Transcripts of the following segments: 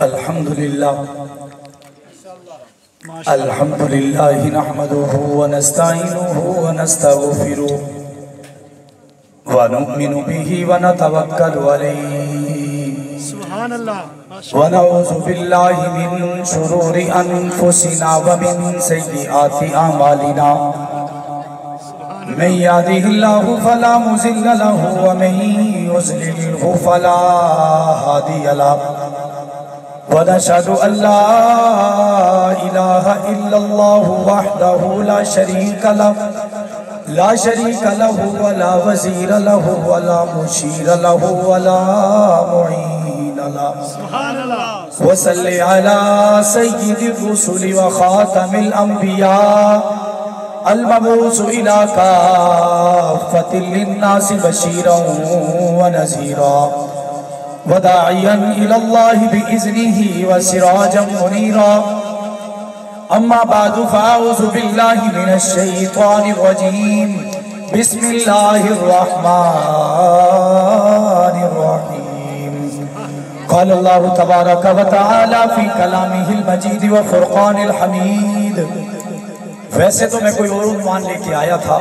الحمدللہ نحمده ونستعینه ونستغفره ونؤمن به ونتوکل علیہ سبحان اللہ ونعوذ باللہ من شرور انفسنا ومن سیئات اعمالنا من یهده اللہ فلا مضل له ومن یضلله فلا هادی له ونشهد أن لا إله إلا الله وحده لا شريك له ولا وزير له ولا مشير له ولا معين له وصل على سيد الرسل وخاتم الأنبياء المبعوث إلى كافة للناس بشيرا ونذيرا وداعيا إلى الله بإذنه وسراجا منيرا أما بعد فأعوذ بالله من الشيطان الرجيم بسم الله الرحمن الرحيم قال الله تبارك وتعالى في كلامه المجيد وفرقان الحميد ویسے تو میں کوئی اور عنوان لے کے آیا تھا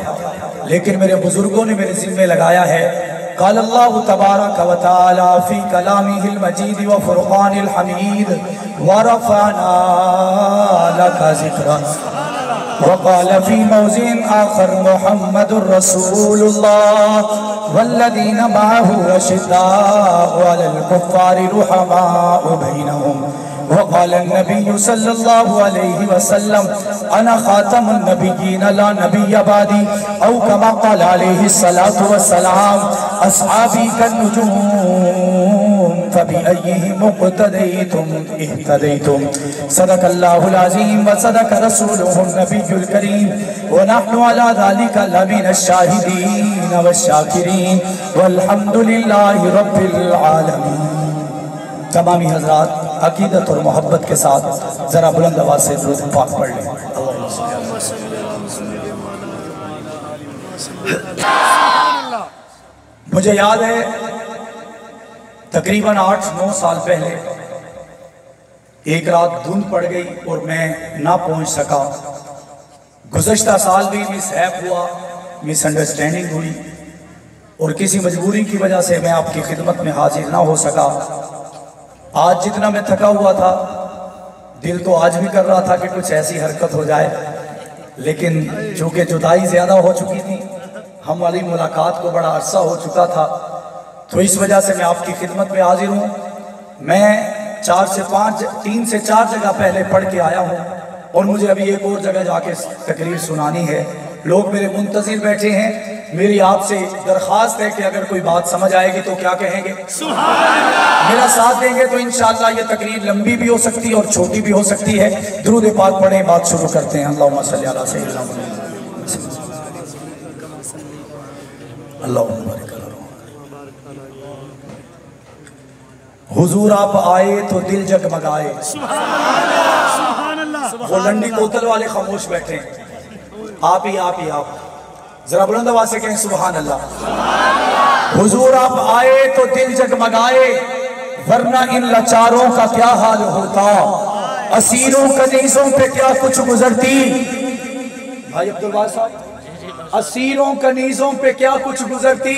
لیکن میرے بزرگوں نے میرے ذمہ لگایا ہے قال اللہ تبارک و تعالی فی کلامہ المجید و فرقان الحمید ورفعنا لک ذکرک وقال فی موضع آخر محمد رسول اللہ والذین معه اشداء علی الکفار رحماء بینہم وقال النبي صلى الله عليه وسلم أنا خاتم النبيين لا نبي بعدي أو كما قال عليه الصلاة والسلام أصحابي كالنجوم فبأيهم اقتديتم اهتديتم صدق الله العظيم وصدق رسوله النبي الكريم ونحن على ذلك لمن الشاهدين والشاكرين والحمد لله رب العالمين تمامی حضرات عقیدت اور محبت کے ساتھ ذرا بلند آواز سے درود پاک پڑھ لیں مجھے یاد ہے تقریباً 8-9 سال پہلے ایک رات دھند پڑ گئی اور میں نہ پہنچ سکا گزشتہ سال بھی مس ہیپ ہوا مس انڈرسٹینڈنگ ہوئی اور کسی مجبوری کی وجہ سے میں آپ کی خدمت میں حاضر نہ ہو سکا آج جتنا میں تھکا ہوا تھا دل تو آج بھی کر رہا تھا کہ کچھ ایسی حرکت ہو جائے لیکن چونکہ جدائی زیادہ ہو چکی تھی ہم والی ملاقات کو بڑا عرصہ ہو چکا تھا تو اس وجہ سے میں آپ کی خدمت میں حاضر ہوں میں 3 سے 4 جگہ پہلے پڑھ کے آیا ہوں اور مجھے ابھی ایک اور جگہ جا کے تقریر سنانی ہے لوگ میرے منتظر بیٹھے ہیں میری آپ سے درخواست ہے کہ اگر کوئی بات سمجھ آئے گی تو کیا کہیں گے سبحان اللہ میرا ساتھ دیں گے تو انشاءاللہ یہ تقریر لمبی بھی ہو سکتی ہے اور چھوٹی بھی ہو سکتی ہے درود پاک پڑھیں بات شروع کرتے ہیں اللہم صلی علی سیدنا محمد اللہم بارک حضور آپ آئے تو دل جگمگائے سبحان اللہ وہ لنڈی کوتل والے خاموش بیٹھے ہیں آپ ہی ذرا بلند آواز سے کہیں سبحان اللہ حضور آپ آئے تو دل جگمگائے ورنہ ان لاچاروں کا کیا حال ہوتا اسیروں کنیزوں پہ کیا کچھ گزرتی بھائی عبدالباز صاحب اسیروں کنیزوں پہ کیا کچھ گزرتی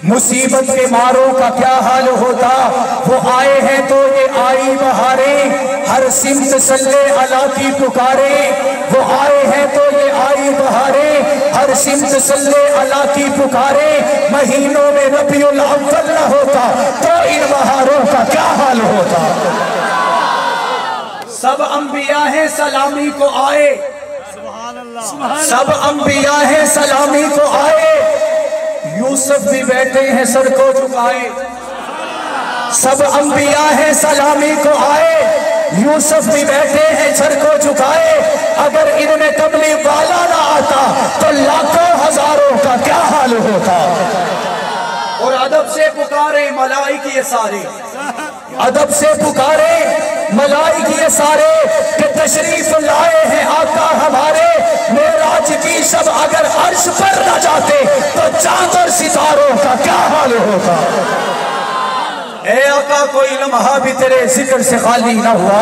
مصیبت کے ماروں کا کیا حال ہوتا وہ آئے ہیں تو یہ آئی بہاریں ہر سمت صلی اللہ کی پکارے وہ آئے ہیں تو یہ آئی بہاریں ہر سمت صلی اللہ کی پکارے مہینوں میں ربیع الاول نہ ہوتا تو ان بہاروں کا کیا حال ہوتا سب انبیاء ہیں سلامی کو آئے سب انبیاء ہیں سلامی کو آئے یوسف بھی بیٹھے ہیں سر کو جھکائے سب انبیاء ہیں سلامی کو آئے یوسف بھی بیٹھے ہیں سر کو جھکائے اگر ان میں تبلیغ والا نہ آتا تو لاکھوں ہزاروں کا کیا حال ہوتا اور ادب سے پکارے ملائکہ یہ سارے ادب سے پکارے ملائکہ یہ سارے کہ تشریف لائے ہیں آقا ہمارے معراج کی شب اگر عرش پر نہ جاتے تو چاند اور ستاروں کا کیا حال ہوتا اے آقا کوئی لمحہ بھی تیرے ذکر سے خالی نہ ہوا،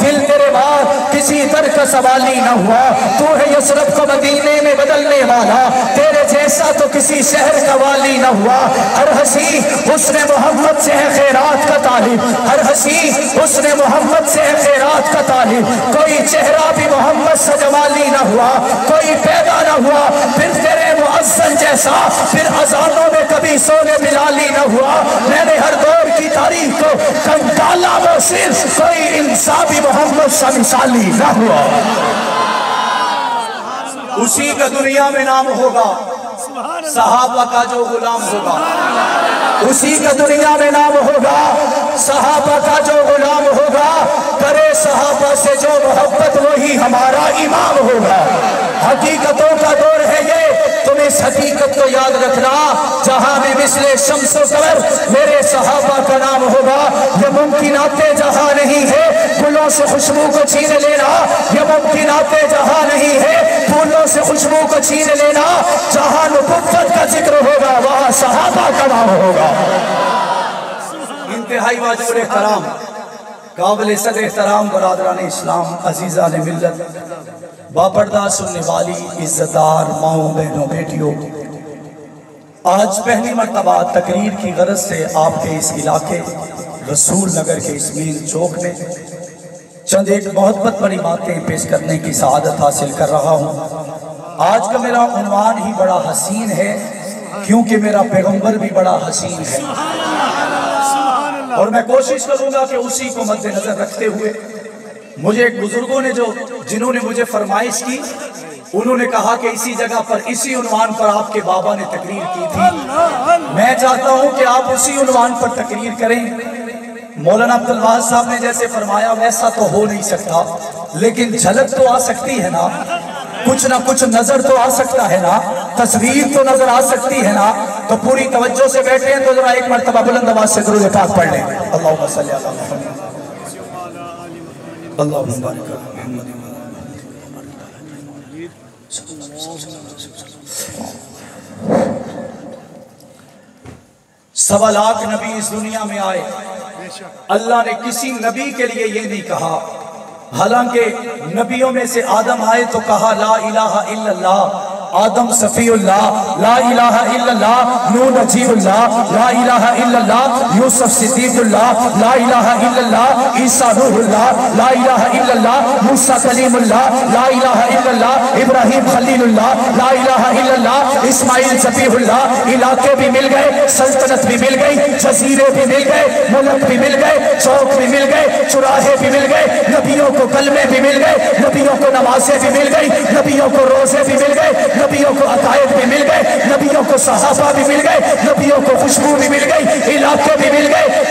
دل تیرے بعد کسی در کا سوالی نہ ہوا، تو ہے یثرب کو مدینے میں بدلنے والا، تیرے جیسا تو کسی شہر کا والی نہ ہوا۔ ہر ہنسی حسن محمد سے ہے خیرات کا طالب، ہر ہنسی حسن محمد سے ہے خیرات کا طالب، کوئی چہرہ بھی محمد سے جمالی نہ ہوا، کوئی پیدا نہ ہوا پھر تیرے مؤذن جیسا، پھر اذانوں میں کبھی سونے بلالی نہ ہوا۔ میں نے ہر دور کی تاریخ کو کنڈالا، وہ صرف کوئی انسان بھی محمد سا مثالی نہ ہوا۔ اسی کا دنیا میں نام ہوگا، صحابہ کا جو غلام ہوگا، اسی کا دنیا میں نام ہوگا، صحابہ کا جو غلام ہوگا، کرے صحابہ سے جو محبت وہی ہمارا امام ہوگا۔ حقیقتوں کا دور ہے یہ، تم اس حقیقت کو یاد رکھنا، جہاں میں مثل شمس و قمر میرے صحابہ کا نام ہوگا۔ یہ ممکنات جہاں نہیں ہے گلوں سے خوشبو کو چھین لینا، یہ ممکنات جہاں نہیں ہے پھولوں سے خوشبو کو چھین لینا، جہاں نبوت کا ذکر ہوگا وہاں صحابہ کا نام ہوگا۔ انتہائی واجب احترام، قابل صد احترام برادران اسلام، عزیزان ملت، باپردہ سننے والی عزتدار ماؤں بہنوں بیٹیوں، آج پہلی مرتبہ تقریر کی غرض سے آپ کے اس علاقے رسول نگر کے اس مین چوک میں چند ایک بہت بڑی باتیں پیش کرنے کی سعادت حاصل کر رہا ہوں۔ آج کا میرا عنوان ہی بڑا حسین ہے، کیونکہ میرا پیغمبر بھی بڑا حسین ہے، اور میں کوشش کروں گا کہ اسی کو مد نظر رکھتے ہوئے مجھے بزرگوں نے جنہوں نے مجھے فرمائش کی، انہوں نے کہا کہ اسی جگہ پر اسی عنوان پر آپ کے بابا نے تقریر کی تھی، میں چاہتا ہوں کہ آپ اسی عنوان پر تقریر کریں۔ مولانا عبدالواحد صاحب نے جیسے فرمایا ویسا تو ہو نہیں سکتا، لیکن جھلک تو آ سکتی ہے نا، کچھ نہ کچھ نظر تو آ سکتا ہے نا، تصویر تو نظر آ سکتی ہے نا، تو پوری توجہ سے بیٹھے ہیں تو ذرا ایک مرتبہ بلند آواز سے درود پاک پڑھ لیں۔ اللہم صلی علی محمد، اللہم بارک علی محمد۔ سوا لاکھ نبی اس دنیا میں آئے، اللہ نے کسی نبی کے لیے یہ نہیں کہا، حالانکہ نبیوں میں سے آدم آئے تو کہا لا الہ الا اللہ، آدم صفی اللہ، لا الہ الا اللہ نوح نجیب اللہ، لا الہ الا اللہ یوسف صدیق اللہ، لا الہ الا اللہ عیسیٰ روح اللہ، لا الہ الا اللہ موسیٰ کلیم اللہ، لا الہ الا اللہ ابراہیم خلیل اللہ، لا الہ الا اللہ اسماعیل ذبیح اللہ۔ علاقے بھی مل گئے، سلطنت بھی مل گئی، جزیرے بھی مل گئے، ملک بھی مل گئے، چوک بھی مل گئے، چراہے بھی مل گئے، نبیوں کو کلمے بھی مل گئے، نبیوں کو نمازیں بھی مل گئی، نبیوں کو روزے بھی مل گئے، نبیوں کو عقائد بھی مل گئے، نبیوں کو صحابہ بھی مل گئے، نبیوں کو خوشبو بھی مل گئی، علاقے بھی مل گئے،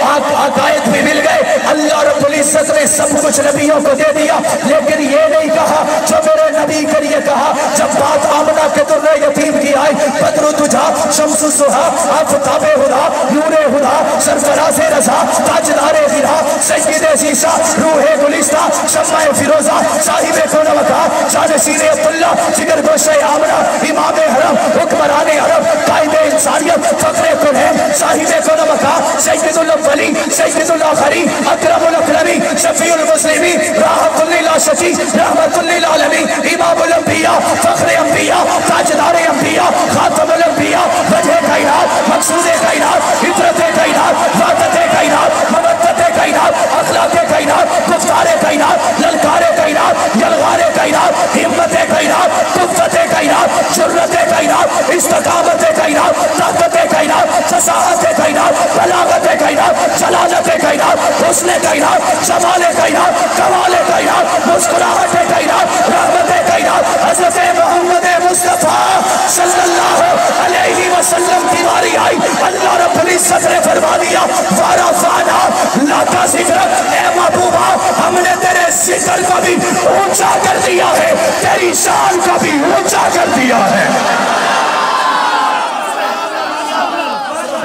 عقائد بھی مل گئے۔ اللہ رب العزت نے سب کچھ نبیوں کو دے دیا، لیکن یہ نہیں کہا جو میرے نبی کے لیے کہا۔ جب بات آمنہ کے در یتیم کی آئی، بدر تجھا شمس سہا آفتاب ہدا نور ہدا سرفراز رضا تاجدار ہدا سید عیسیٰ روح گلستہ شمع فیروزہ صاحب کون وقا جانشین عبداللہ جگر گوشہ آمنہ امام حرم حکمران عرب قائد انسانیت فخر کنہن صاحب کون وقا سید الاولی سید الاخری اکرم الاکرمی شفیع المسلمین راحت للعاشقین رحمت للعالمین امام الانبیاء فخر انبیاء تاجدار انبیاء خاتم الانبیاء وجہ کائنات مقصود کائنات عبرت کائنات وعدت کائنات مودت کائنات اخلاق کائنات گفتار کائنات للکار کائنات یلغار کائنات ہمت کائنات قوت کائنات جرت کائنات استقامت کائنات طاقت کائنات فصاحت کائنات بلاغت کائنات جلالت کائنات حسن کائنات جمال کائنات کمال کائنات مسکراہٹ کائنات رحمت کائنات حضرت محمد مصطفیٰ صلی اللہ علیہ وسلم کی باری آئی، اللہ رب العزت نے فرما دیا وَرَفَعْنَا لَكَ ذِكْرَكَ، اے محبوبہ ہم نے تیرے ذکر کو بھی اونچا کر دیا ہے، تیری شان کو بھی اونچا کر دیا ہے۔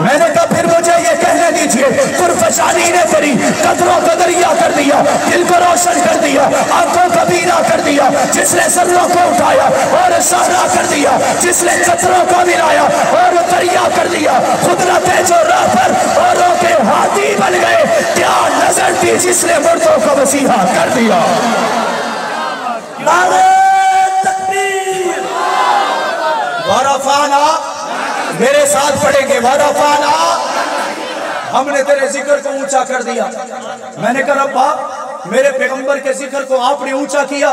میں نے کہا پھر مجھے یہ کہنے دیجئے، قرفشانی نے تیری قدروں کو دریا کر دیا، دل کو روشن کر دیا، آنکھوں کو بینا کر دیا، جس نے سروں کو اٹھایا اور صحرا کر دیا، جس نے قطروں کو ملایا اور دریا کر دیا، قدرت ہے جو راہ پر اوروں کے ہاتھی بن گئے، کیا نظر تھی جس نے مردوں کو مسیحا کر دیا۔ نعرہ تکبیر، ورفعنا، میرے ساتھ پڑھیں گے، ورفعنا، ہم نے تیرے ذکر کو اونچا کر دیا۔ میں نے کہا ربا میرے پیغمبر کے ذکر کو آپ نے اونچا کیا،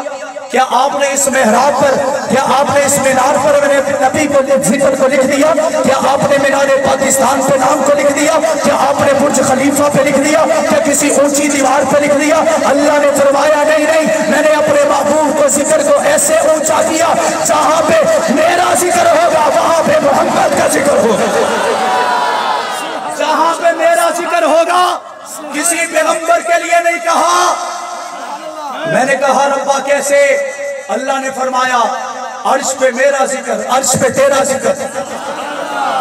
کیا آپ نے اس محراب پر، کیا آپ نے اس مینار پر میرے نبی کو ذکر کو لکھ دیا؟ کیا آپ نے مینار پاکستان پہ نام کو لکھ دیا؟ کیا آپ نے برج خلیفہ پہ لکھ دیا؟ کیا کسی اونچی دیوار پہ لکھ دیا؟ اللہ نے فرمایا نہیں، میں نے اپنے محبوب کو ذکر کو ایسے اونچا کیا، جہاں پہ میرا ذکر ہوگا وہاں پہ محمد کا ذکر ہوگا، جہاں پہ میرا ذکر ہوگا، کسی پیغمبر کے لیے نہیں کہا۔ میں نے کہا ربا کیسے؟ اللہ نے فرمایا عرش پہ میرا ذکر، عرش پہ تیرا ذکر،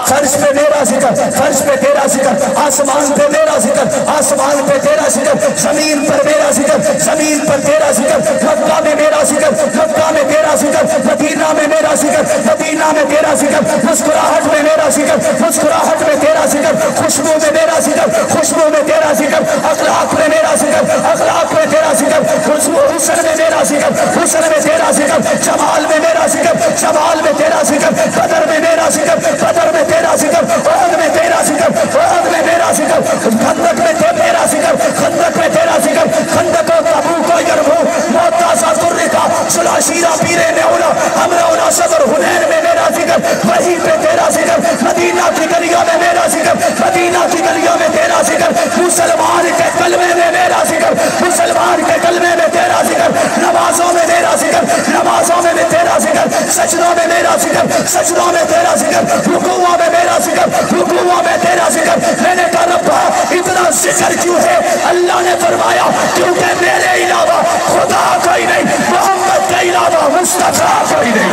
فرش پہ میرا ذکر، فرش پہ تیرا ذکر، آسمان پہ میرا ذکر، آسمان پہ تیرا ذکر، زمین پر میرا ذکر، زمین پر تیرا ذکر، مکہ میں میرا ذکر، مکہ میں تیرا ذکر، مدینہ میں میرا ذکر، مدینہ میں تیرا ذکر، مسکراہٹ میں میرا ذکر، مسکراہٹ میں تیرا ذکر، خوشبو میں میرا ذکر، خوشبو میں تیرا ذکر، اخلاق میں میرا ذکر، اخلاق میں تیرا ذکر، حسن میں میرا ذکر، حسن میں تیرا ذکر، جمال میں میرا ذکر، جمال میں تیرا ذکر، قدر میں میرا ذکر، قدر میں تیرا ذکر، عہد میں تیرا ذکر، عہد میں میرا ذکر، خندق میں تیرا ذکر، خندق میں تیرا ذکر، خندق و تبوک و یرموک، معتازہ ترکا، سلاشیرہ پیرے میولا، ہمراولا صبر حنین میں میرا ذکر، وہیں پہ تیرا ذکر، مدینہ کی گلیوں میں میرا ذکر، مدینہ کی گلیوں میں تیرا ذکر، مسلمان کے کلمے میں میرا ذکر، مسلمان کے کلمے میں تیرا ذکر، نمازوں میں میرا ذکر، نمازوں میں تیرا ذکر، سجدوں میں میرا ذکر، سجدوں میں تیرا ذکر، رکوعوں میں میرا ذکر، رکوعوں میں تیرا ذکر۔ میں نے کہا ربا اتنا ذکر کیوں ہے؟ اللہ نے فرمایا کیونکہ میرے علاوہ خدا کوئی نہیں، محمد کے علاوہ مصطفیٰ کوئی نہیں۔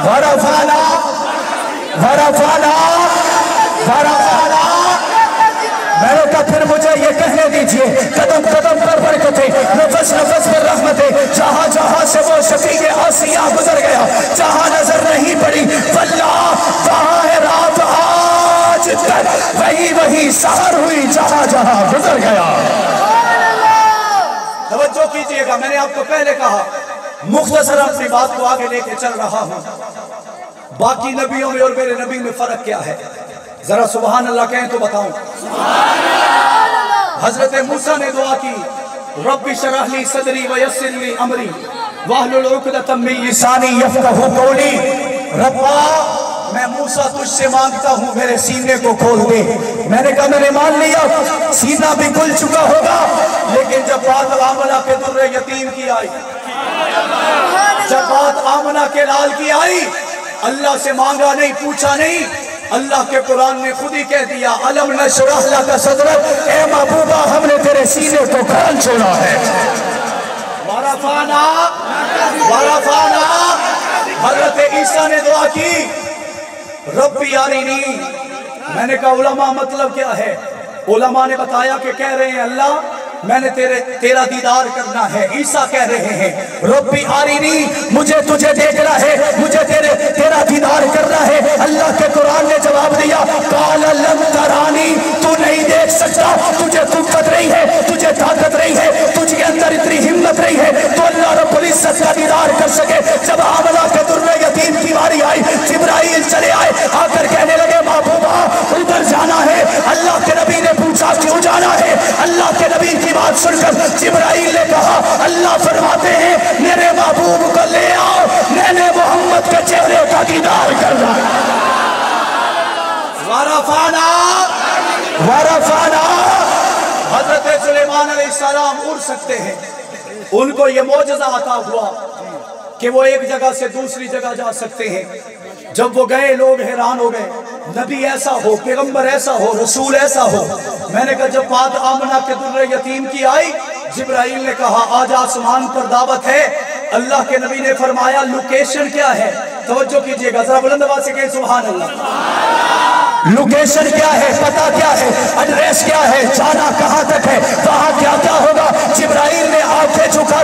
ورفعنا ورفعنا ورفعنا، میں نے کہا پھر مجھے یہ کہنے دیجئے، قدم قدم پر برکتیں، نفس نفس پر رحمتیں، جہاں جہاں سے وہ شفیع آسیہ گزر گیا، جہاں نظر نہیں پڑی واللہ وہاں ہے رات آج تک، وہی وہی سحر ہوئی جہاں جہاں گزر گیا۔ توجہ کیجئے گا، میں نے آپ کو پہلے کہا مختصر اپنی بات کو آگے لے کے چل رہا ہوں، باقی نبیوں میں اور میرے نبی میں فرق کیا ہے؟ ذرا سبحان اللہ کہیں تو بتاؤں۔ حضرت موسیٰ نے دعا کی رب اشرح لی صدری ویسر لی امری واحلل عقدۃ من لسانی یفقہوا قولی، ربا میں موسیٰ تجھ سے مانگتا ہوں میرے سینے کو کھول دے۔ میں نے کہا میں نے مان لیا، سینہ بھی کھل چکا ہوگا، لیکن جب بات آمنہ کے در یتیم کی آئی، جب بات آمنہ کے لال کی آئی، اللہ سے مانگا نہیں، پوچھا نہیں، اللہ کے قرآن نے خود ہی کہہ دیا علم نشرح لک صدرک، اے محبوبہ ہم نے تیرے سینے کو کھول چھوڑا ہے۔ ورفعنا ورفعنا، حضرت عیسیٰ نے دعا کی ربی ارینی، میں نے کہا علماء مطلب کیا ہے؟ علماء نے بتایا کہ کہہ رہے ہیں اللہ میں نے تیرا دیدار کرنا ہے۔ عیسیٰ کہہ رہے ہیں ربی ارینی، مجھے تجھے دیکھنا ہے، مجھے تیرا دیدار کرنا ہے۔ اللہ کے قرآن نے جواب دیا قال لن ترانی، تو نہیں دیکھ سکتا، تجھے قوت نہیں ہے، تجھے طاقت نہیں ہے، تجھ کے اندر اتنی ہمت نہیں ہے تو اللہ رب العزت کا دیدار کر سکے۔ جب حاملہ کے در یتیم کی باری آئی، جبرائیل چلے آئے، آ کر کہنے لگے محبوبہ ادھر جانا ہے۔ اللہ کے نبی نے پوچھا کیوں جانا ہے؟ اللہ کے نبی کی بات سن کر جبرائیل نے کہا اللہ فرماتے ہیں میرے محبوب کو لے آؤ، میں نے محمد کے چہرے کا دیدار کرنا ہے۔ ورفعنا ورفعنا، حضرت سلیمان علیہ السلام اڑ سکتے ہیں، ان کو یہ معجزہ عطا ہوا کہ وہ ایک جگہ سے دوسری جگہ جا سکتے ہیں۔ جب وہ گئے لوگ حیران ہو گئے، نبی ایسا ہو، پیغمبر ایسا ہو، رسول ایسا ہو۔ میں نے کہا جب بات آمنہ کے در یتیم کی آئی، جبرائیل نے کہا آج آسمان پر دعوت ہے۔ اللہ کے نبی نے فرمایا لوکیشن کیا ہے؟ توجہ کیجئے گا، ذرا بلند آواز سے کہیں سبحان اللہ۔ لوکیشن کیا ہے؟ پتہ کیا ہے؟ ایڈریس کیا ہے؟ جانا کہاں تک ہے؟ وہاں کیا کیا ہوگا؟ جبرائیل نے آنکھیں جھکا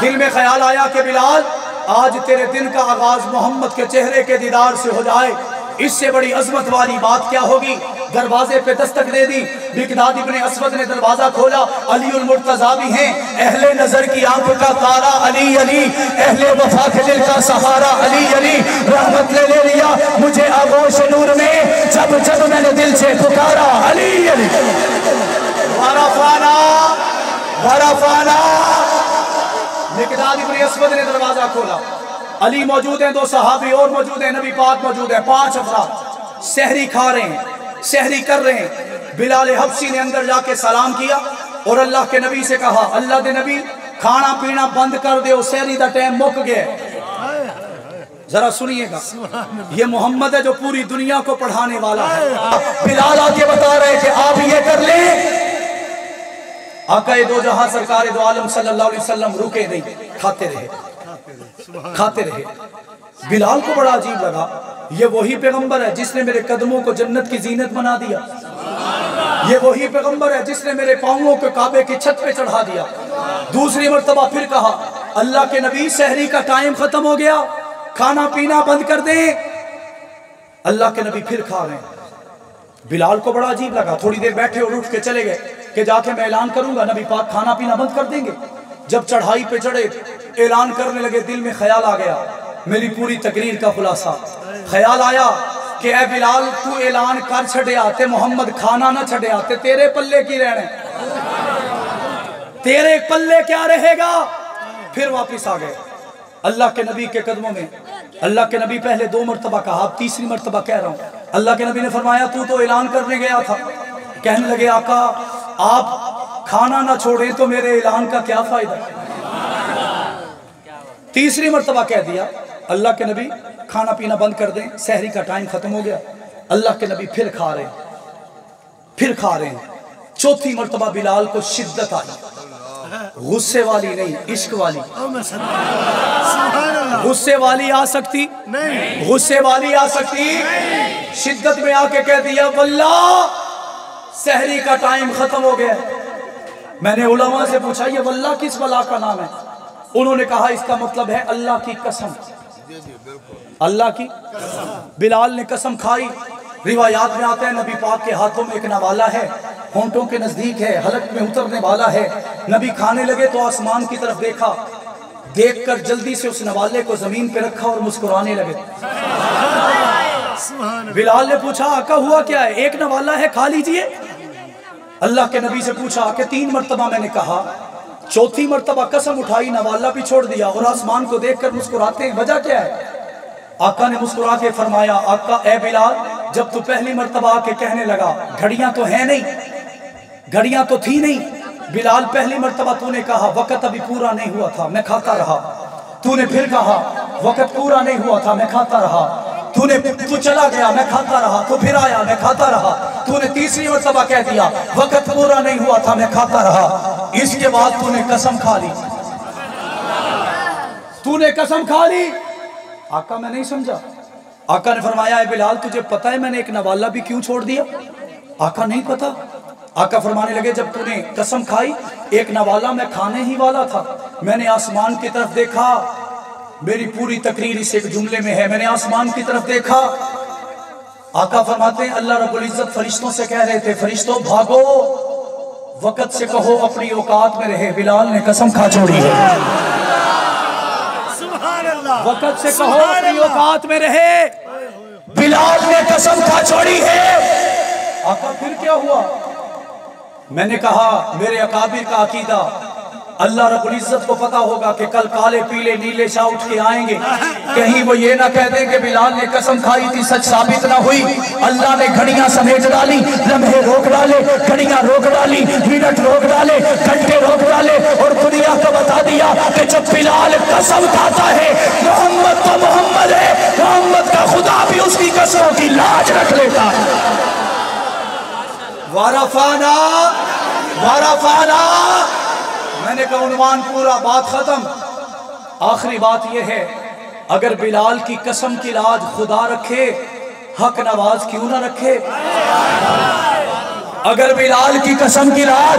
دل میں خیال آیا کہ بلال آج تیرے دن کا آغاز محمد کے چہرے کے دیدار سے ہو جائے، اس سے بڑی عظمت والی بات کیا ہوگی؟ دروازے پہ دستک دے دی، مقداد ابن اسود نے دروازہ کھولا، علی المرتضیٰ بھی ہیں، اہل نظر کی آنکھ کا تارا علی علی، اہل وفا کے دل کا سہارا علی علی، رحمت نے لے لیا مجھے آغوش نور میں، جب جب میں نے دل سے پکارا علی علی، ورفعنا ورفعنا۔ مقداد ابن اسود نے دروازہ کھولا، علی موجود ہیں، 2 صحابی اور موجود ہیں، نبی پاک موجود ہیں، 5 افراد سحری کھا رہے ہیں، سحری کر رہے ہیں۔ بلال حبشی نے اندر جا کے سلام کیا اور اللہ کے نبی سے کہا، اللہ دے نبی کھانا پینا بند کر دے، سحری دا ٹائم مک گیا۔ ذرا سنیے گا، یہ محمد ہے جو پوری دنیا کو پڑھانے والا ہے۔ بلال آ کے بتا رہے کہ آپ یہ کر لیں، آقا دو جہاں سرکار دو عالم صلی اللہ علیہ وسلم رکے نہیں، کھاتے رہے کھاتے رہے۔ بلال کو بڑا عجیب لگا، یہ وہی پیغمبر ہے جس نے میرے قدموں کو جنت کی زینت بنا دیا، یہ وہی پیغمبر ہے جس نے میرے پاؤں کو کعبے کی چھت پہ چڑھا دیا۔ دوسری مرتبہ پھر کہا، اللہ کے نبی سحری کا ٹائم ختم ہو گیا، کھانا پینا بند کر دیں۔ اللہ کے نبی پھر کھا رہے ہیں۔ بلال کو بڑا عجیب لگا، تھوڑی دیر بیٹھے اور اٹھ کے چلے گئے کہ جا کے میں اعلان کروں گا نبی پاک کھانا پینا بند کر دیں گے۔ جب چڑھائی پہ چڑھے اعلان کرنے لگے، دل میں خیال آ گیا، میری پوری تقریر کا خلاصہ خیال آیا کہ اے بلال تو اعلان کر چھڑے آتے، محمد کھانا نہ چھڑے آتے، تیرے پلے کی رہنے، تیرے پلے کیا رہے گا۔ پھر واپس آ گئے اللہ کے نبی کے قدموں میں۔ اللہ کے نبی پہلے 2 مرتبہ کہا، اب تیسری مرتبہ کہہ رہا ہوں۔ اللہ کے نبی نے فرمایا تو اعلان کرنے گیا تھا۔ کہنے لگے آقا آپ کھانا نہ چھوڑیں تو میرے اعلان کا کیا فائدہ۔ تیسری مرتبہ کہہ دیا، اللہ کے نبی کھانا پینا بند کر دیں، سحری کا ٹائم ختم ہو گیا۔ اللہ کے نبی پھر کھا رہے ہیں۔ چوتھی مرتبہ بلال کو شدت آئی، غصے والی نہیں، عشق والی۔ غصے والی آ سکتی نہیں، غصے والی آ سکتی، شدت میں آ کے کہہ دیا واللہ سحری کا ٹائم ختم ہو گیا۔ میں نے علماء سے پوچھا یہ واللہ کس بلا کا نام ہے؟ انہوں نے کہا اس کا مطلب ہے اللہ کی قسم، اللہ کی قسم۔ بلال نے قسم کھائی۔ روایات میں آتا ہے نبی پاک کے ہاتھوں میں ایک نوالہ ہے، ہونٹوں کے نزدیک ہے، حلق میں اترنے والا ہے۔ نبی کھانے لگے تو آسمان کی طرف دیکھا، دیکھ کر جلدی سے اس نوالے کو زمین پہ رکھا اور مسکرانے لگے۔ بلال نے پوچھا آقا ہوا کیا ہے؟ ایک نوالہ ہے کھا لیجئے۔ اللہ کے نبی سے پوچھا کہ 3 مرتبہ میں نے کہا، چوتھی مرتبہ قسم اٹھائی، نوالہ بھی چھوڑ دیا اور آسمان کو دیکھ کر مسکراتے ہیں، وجہ کیا ہے؟ آقا نے مسکرا کے فرمایا آقا اے بلال جب تو پہلی مرتبہ آ کے کہنے لگا گھڑیاں تو ہیں نہیں، گھڑیاں تو تھی نہیں، بلال پہلی مرتبہ تو نے کہا وقت ابھی پورا نہیں ہوا تھا میں کھاتا رہا، تو نے پھر کہا وقت پورا نہیں ہوا تھا میں کھاتا رہا، تو چلا گیا میں کھاتا رہا، تو پھر آیا میں کھاتا رہا، تو نے تیسری مرتبہ کہہ دیا وقت پورا نہیں ہوا تھا میں کھاتا رہا، اس کے بعد تو نے قسم کھا لی، تو نے قسم کھا لی۔ آقا میں نہیں سمجھا۔ آقا نے فرمایا اے بلال تجھے پتہ ہے میں نے ایک نوالہ بھی کیوں چھوڑ دیا؟ آقا نہیں پتا۔ آقا فرمانے لگے جب تو نے قسم کھائی ایک نوالہ میں کھانے ہی والا تھا، میں نے آسمان کی طرف دیکھا، میری پوری تقریر اس ایک جملے میں ہے، میں نے آسمان کی طرف دیکھا۔ آقا فرماتے ہیں اللہ رب العزت فرشتوں سے کہہ رہے تھے فرشتوں بھاگو، وقت سے کہو اپنی اوقات میں رہے، بلال نے قسم کھا چھوڑی ہے، وقت سے کہو اپنی اوقات میں رہے، بلال نے قسم کھا چھوڑی ہے۔ آقا پھر کیا ہوا؟ میں نے کہا میرے اکابر کا عقیدہ اللہ رب العزت کو پتا ہوگا کہ کل کالے پیلے نیلے شاہ اٹھ کے آئیں گے، کہیں وہ یہ نہ کہہ دیں کہ بلال نے قسم کھائی تھی سچ ثابت نہ ہوئی۔ اللہ نے گھڑیاں سمیٹ ڈالی، لمحے روک ڈالے، گھڑیاں روک ڈالی، منٹ روک ڈالے، گھنٹے روک ڈالے، اور دنیا کو بتا دیا کہ جب بلال قسم کھاتا ہے محمد تو محمد ہے، محمد کا خدا بھی اس کی قسموں کی لاج رکھ لیتا۔ وَرَفَعْنَا وَرَفَعْنَا، میں نے کہا عنوان پورا، بات ختم۔ آخری بات یہ ہے اگر بلال کی قسم کی لاج خدا رکھے حق نواز کیوں نہ رکھے؟ اگر بلال کی قسم کی لاج